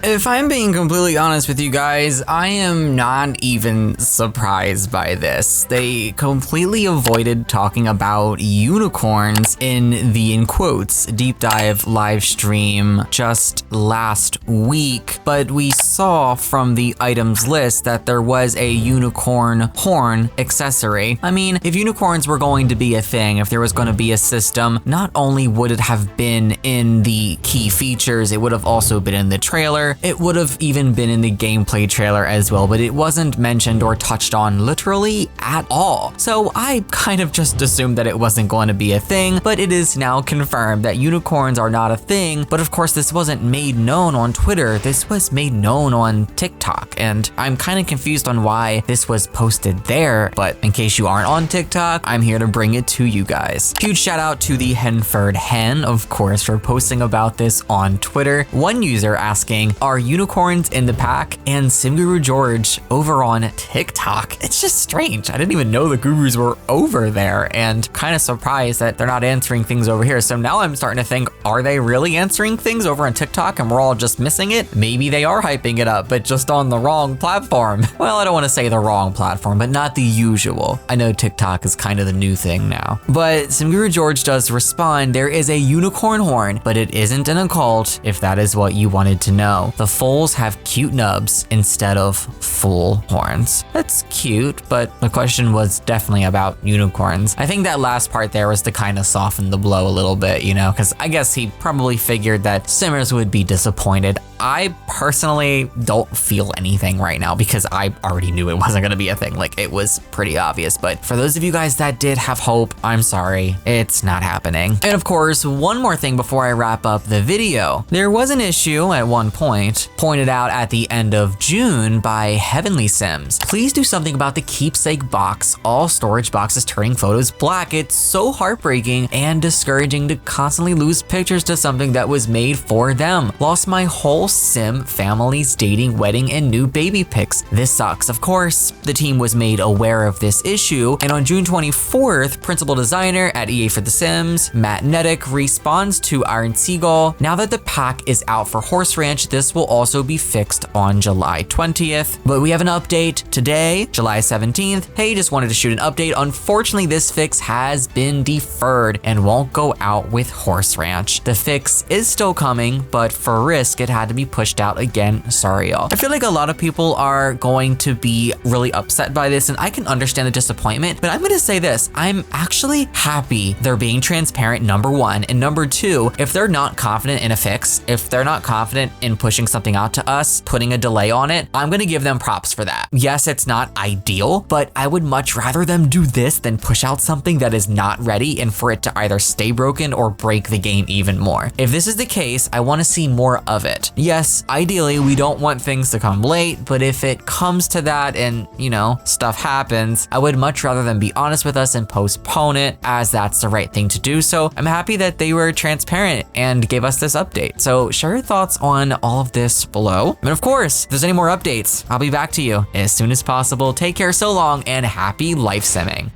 If I'm being completely honest with you guys, I am not even surprised by this. They completely avoided talking about unicorns in the, in quotes, deep dive live stream just last week, but we saw from the items list that there was a unicorn horn accessory. I mean, if unicorns were going to be a thing, if there was going to be a system, not only would it have been in the key features, it would have also been in the trailer. It would have even been in the gameplay trailer as well, but it wasn't mentioned or touched on literally at all. So I kind of just assumed that it wasn't going to be a thing, but it is now confirmed that unicorns are not a thing. But of course, this wasn't made known on Twitter. This was made known on TikTok, and I'm kind of confused on why this was posted there. But in case you aren't on TikTok, I'm here to bring it to you guys. Huge shout out to the Henford Hen, of course, for posting about this on Twitter. One user asking, are unicorns in the pack? And Simguru George over on TikTok. It's just strange. I didn't even know the gurus were over there, and kind of surprised that they're not answering things over here. So now I'm starting to think, are they really answering things over on TikTok and we're all just missing it? Maybe they are hyping it up, but just on the wrong platform. Well, I don't want to say the wrong platform, but not the usual. I know TikTok is kind of the new thing now. But Simguru George does respond, there is a unicorn horn, but it isn't in a cult, if that is what you wanted to know. The foals have cute nubs instead of full horns. That's cute, but the question was definitely about unicorns. I think that last part there was to kind of soften the blow a little bit, you know, because I guess he probably figured that Simmers would be disappointed. I personally don't feel anything right now because I already knew it wasn't going to be a thing. Like, it was pretty obvious. But for those of you guys that did have hope, I'm sorry, it's not happening. And of course, one more thing before I wrap up the video. There was an issue at one point pointed out at the end of June by Heavenly Sims. Please do something about the Keepsake Box. All storage boxes turning photos black. It's so heartbreaking and discouraging to constantly lose pictures to something that was made for them. Lost my whole sim family's dating, wedding, and new baby pics. This sucks. Of course, the team was made aware of this issue, and on June 24th, principal designer at EA for The Sims, Matt Neddick, responds to Iron Seagull. Now that the pack is out for Horse Ranch, this will also be fixed on July 20th. But we have an update today, July 17th. Hey, just wanted to shoot an update. Unfortunately, this fix has been deferred and won't go out with Horse Ranch. The fix is still coming, but for risk, it had to be pushed out again. Sorry, y'all. I feel like a lot of people are going to be really upset by this, and I can understand the disappointment, but I'm gonna say this. I'm actually happy they're being transparent, number one, and number two, if they're not confident in a fix, if they're not confident in pushing something out to us, putting a delay on it, I'm gonna give them props for that. Yes, it's not ideal, but I would much rather them do this than push out something that is not ready and for it to either stay broken or break the game even more. If this is the case, I want to see more of it. Yes, ideally, we don't want things to come late, but if it comes to that and, you know, stuff happens, I would much rather them be honest with us and postpone it, as that's the right thing to do. So I'm happy that they were transparent and gave us this update. So share your thoughts on all of this below. And of course, if there's any more updates, I'll be back to you as soon as possible. Take care so long, and happy life simming.